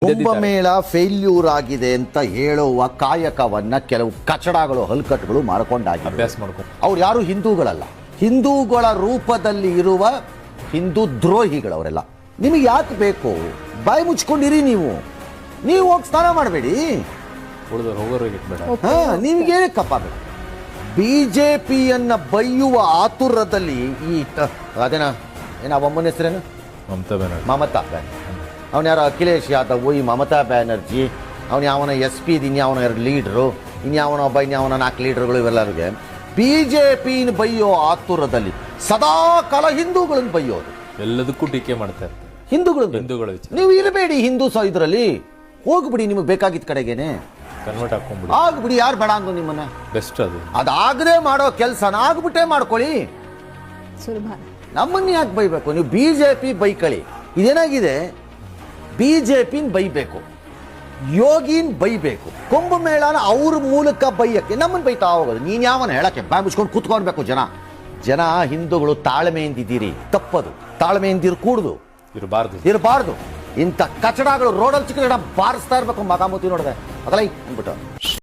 Kumbh Mela failure ಆಗಿದೆ ಅಂತ ಹೇಳುವ ಕಾಯಕವನ್ನ ಕೆಲವು ಕಚಡಗಳು ಹಲ್ಕಟ್ಗಳು ಮಾಡ್ಕೊಂಡಾಗಿ ಅಭ್ಯಾಸ ಮಾಡ್ಕೊಂಡು ಅವ್ರು ಯಾರು ಹಿಂದೂಗಳಲ್ಲ, ಹಿಂದೂಗಳ ರೂಪದಲ್ಲಿ ಇರುವ ಹಿಂದೂ ದ್ರೋಹಿಗಳವರೆಲ್ಲ. ನಿಮಗೆ ಯಾಕೆ ಬೇಕು? ಬಾಯಿ ಮುಚ್ಕೊಂಡಿರಿ ನೀವು ಹೋಗಿ ಸ್ನಾನ ಮಾಡಬೇಡಿ. ಉಳಿದವ್ರು ಹೋಗೋರಿಗೆ ಬೇಡ. ನಿಮಗೆ ಕಪ್ಪಾಗಬೇಕು. ಬಿಜೆಪಿಯನ್ನ ಬೈಯುವ ಆತುರದಲ್ಲಿ ಅದೇನ ಅವಮ್ಮನ ಹೆಸರೇನು? ಮಮತಾ ಬ್ಯಾನರ್ಜಿ. ಮಮತಾ ಬ್ಯಾನರ್ಜಿ. ಅವನು ಯಾರೋ ಅಖಿಲೇಶ್ ಯಾದವ್, ಈ ಮಮತಾ ಬ್ಯಾನರ್ಜಿ, ಅವನು ಯಾವನ SP ಇನ್ಯಾವನ 2 ಲೀಡ್ರು, ಇನ್ಯಾವನ 4 ಲೀಡರ್ಗಳು, ಇವೆಲ್ಲರಿಗೆ ಬಿಜೆಪಿನ ಬೈಯೋ ಆತುರದಲ್ಲಿ ಸದಾ ಕಾಲ ಹಿಂದೂಗಳನ್ನು ಬೈಯೋದು, ಎಲ್ಲದಕ್ಕೂ ಟೀಕೆ ಮಾಡ್ತಾ ಇರ್ತಾರೆ ಹಿಂದೂಗಳ ವಿಚಾರ. ನೀವು ಇರಬೇಡಿ ಹಿಂದೂ ಇದರಲ್ಲಿ, ಹೋಗ್ಬಿಡಿ ನಿಮಗೆ ಬೇಕಾಗಿದ್ದ ಕಡೆಗೇನೆ ಕನ್ವರ್ಟ್ ಹಾಕೊಂಡ್ಬಿಡಿ, ಆಗ್ಬಿಡಿ. ಯಾರು ಬೇಡ ಅಂದು ನಿಮ್ಮನ್ನ? ಬೆಸ್ಟ್ ಅದು. ಅದಾಗದೆ ಮಾಡೋ ಕೆಲಸನ ಆಗ್ಬಿಟ್ಟೆ ಮಾಡ್ಕೊಳ್ಳಿ. ನಮ್ಮನ್ನ ಯಾಕೆ ಬೈಬೇಕು? ನೀವು ಬಿಜೆಪಿ ಬೈಕಳಿ. ಇದೇನಾಗಿದೆ, ಬಿಜೆಪಿನ ಬೈಬೇಕು, ಯೋಗಿನ್ ಬೈಬೇಕು, ಕುಂಭಮೇಳನ ಅವ್ರ ಮೂಲಕ ಬೈಯಕ್ಕೆ ನಮ್ಮನ್ನು ಬೈತಾ ಹೋಗೋದು. ನೀನ್ ಯಾವನ ಹೇಳಕ್ಕೆ ಬಾಯ್ ಮುಚ್ಕೊಂಡು ಕೂತ್ಕೊಳ್ಬೇಕು. ಜನ ಹಿಂದೂಗಳು ತಾಳ್ಮೆಯಿಂದಿದ್ದೀರಿ, ತಪ್ಪದು. ತಾಳ್ಮೆಯಿಂದಿರು ಕೂಡುದು ಇರಬಾರ್ದು. ಇಂಥ ಕಚಡಗಳು ರೋಡಲ್ಲಿ ಚಿಕ್ಕ ಬಾರಿಸ್ತಾ ಇರ್ಬೇಕು. ಮಗಾಮೂತಿ ನೋಡಿದೆ ಅದಲ್ಲ ಅಂದ್ಬಿಟ್ಟು